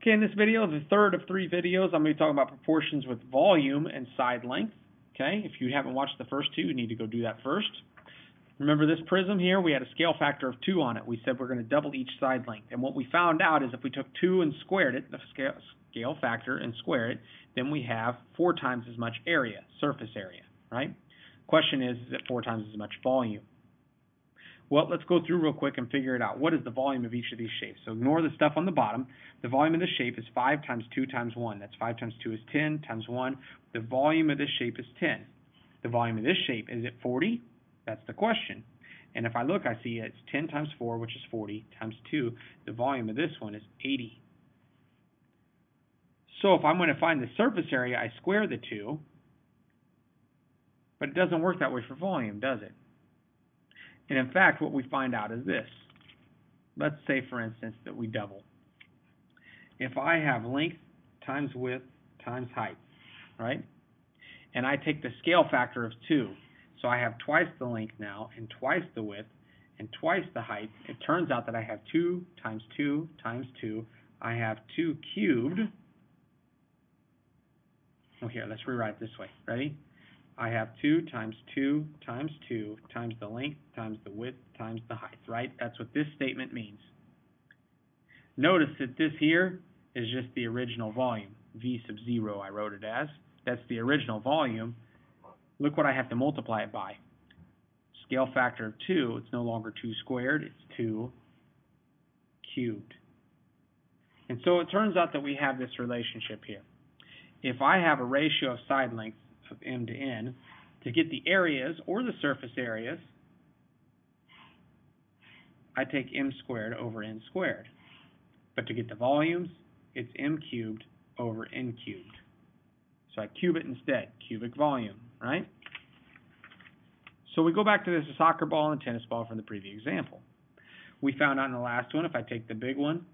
Okay, in this video, the third of 3 videos, I'm going to be talking about proportions with volume and side length. Okay, if you haven't watched the first 2, you need to go do that first. Remember this prism here, we had a scale factor of 2 on it. We said we're going to double each side length. And what we found out is if we took 2 and squared it, the scale factor, and square it, then we have 4 times as much area, surface area, right? Question is it 4 times as much volume? Well, let's go through real quick and figure it out. What is the volume of each of these shapes? So ignore the stuff on the bottom. The volume of this shape is 5 times 2 times 1. That's 5 times 2 is 10 times 1. The volume of this shape is 10. The volume of this shape, is it 40? That's the question. And if I look, I see it's 10 times 4, which is 40, times 2. The volume of this one is 80. So if I'm going to find the surface area, I square the 2. But it doesn't work that way for volume, does it? And in fact, what we find out is this. Let's say, for instance, that we double. If I have length times width times height, right? And I take the scale factor of 2. So I have twice the length now, and twice the width, and twice the height. It turns out that I have 2 times 2 times 2. I have 2 cubed. Oh, here, let's rewrite it this way. Ready? I have 2 times 2 times 2 times the length times the width times the height, right? That's what this statement means. Notice that this here is just the original volume. V sub 0 I wrote it as. That's the original volume. Look what I have to multiply it by. Scale factor of 2, it's no longer 2 squared, it's 2 cubed. And so it turns out that we have this relationship here. If I have a ratio of side lengths of m to n, to get the areas or the surface areas, I take m squared over n squared. But to get the volumes, it's m cubed over n cubed. So I cube it instead, cubic volume, right? So we go back to this soccer ball and tennis ball from the previous example. We found out in the last one, if I take the big one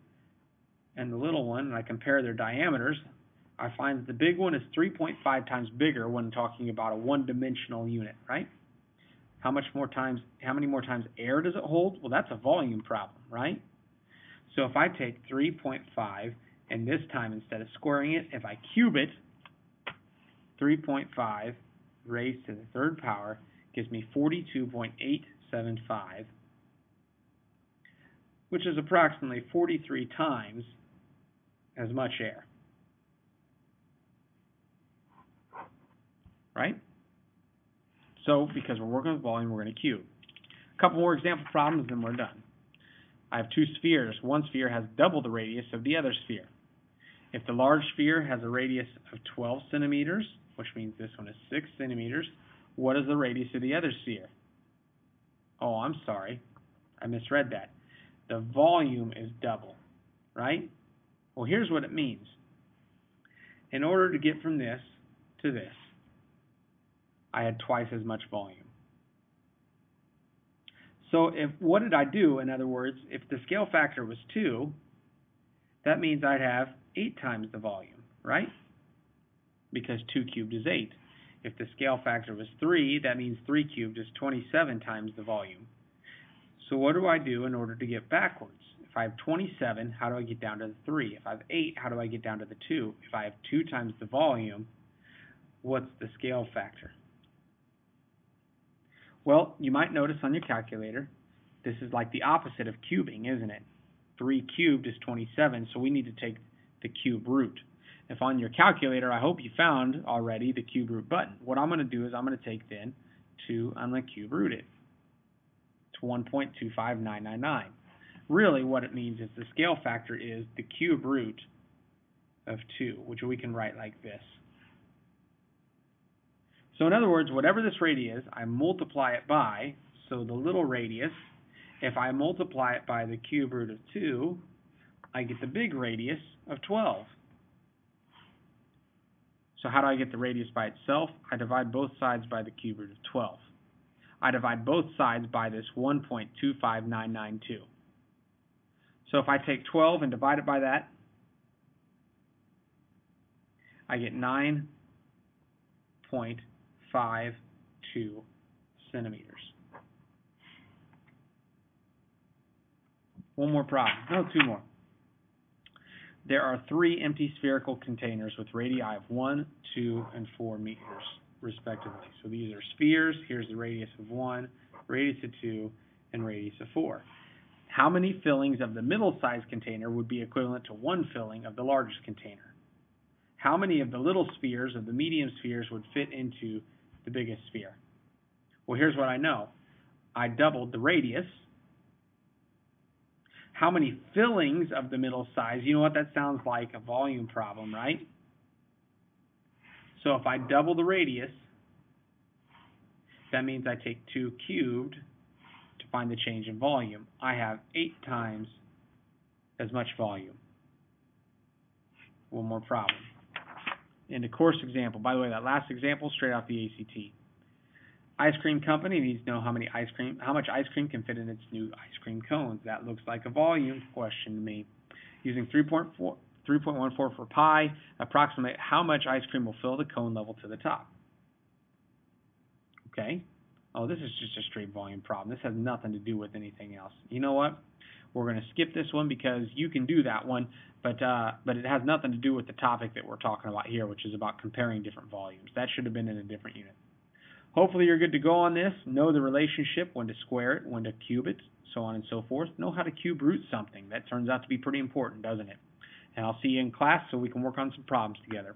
and the little one and I compare their diameters, I find that the big one is 3.5 times bigger when talking about a one-dimensional unit, right? How many more times air does it hold? Well, that's a volume problem, right? So if I take 3.5, and this time instead of squaring it, if I cube it, 3.5 raised to the third power gives me 42.875, which is approximately 43 times as much air. Right? So, because we're working with volume, we're going to cube. A couple more example problems, and we're done. I have 2 spheres. One sphere has double the radius of the other sphere. If the large sphere has a radius of 12 centimeters, which means this one is 6 centimeters, what is the radius of the other sphere? Oh, I'm sorry. I misread that. The volume is double, right? Well, here's what it means. In order to get from this to this, I had twice as much volume. So what did I do? In other words, if the scale factor was 2, that means I'd have 8 times the volume, right? Because 2 cubed is 8. If the scale factor was 3, that means 3 cubed is 27 times the volume. So what do I do in order to get backwards? If I have 27, how do I get down to the 3? If I have 8, how do I get down to the 2? If I have 2 times the volume, what's the scale factor? Well, you might notice on your calculator, this is like the opposite of cubing, isn't it? 3 cubed is 27, so we need to take the cube root. If on your calculator, I hope you found already the cube root button. What I'm going to do is I'm going to take then 2, I'm going to cube root it. It's 1.25999. Really what it means is the scale factor is the cube root of 2, which we can write like this. So in other words, whatever this radius is, I multiply it by, so the little radius, if I multiply it by the cube root of 2, I get the big radius of 12. So how do I get the radius by itself? I divide both sides by the cube root of 12. I divide both sides by this 1.25992. So if I take 12 and divide it by that, I get 9.52 centimeters. One more problem. No, 2 more. there are 3 empty spherical containers with radii of 1, 2, and 4 meters, respectively. So these are spheres. Here's the radius of 1, radius of 2, and radius of 4. How many fillings of the middle-sized container would be equivalent to 1 filling of the largest container? How many of the little spheres of the medium spheres would fit into the biggest sphere? Well, here's what I know. I doubled the radius. How many fillings of the middle size? You know what? That sounds like a volume problem, right? So if I double the radius, that means I take 2 cubed to find the change in volume. I have 8 times as much volume. One more problem. In the course example, by the way, that last example straight off the ACT. Ice cream company needs to know how much ice cream can fit in its new ice cream cones. That looks like a volume question to me. Using 3.14 for pi, approximate how much ice cream will fill the cone level to the top. Okay. Oh, this is just a straight volume problem. This has nothing to do with anything else. You know what? We're going to skip this one because you can do that one, but it has nothing to do with the topic that we're talking about here, which is about comparing different volumes. That should have been in a different unit. Hopefully you're good to go on this. Know the relationship, when to square it, when to cube it, so on and so forth. Know how to cube root something. That turns out to be pretty important, doesn't it? And I'll see you in class so we can work on some problems together.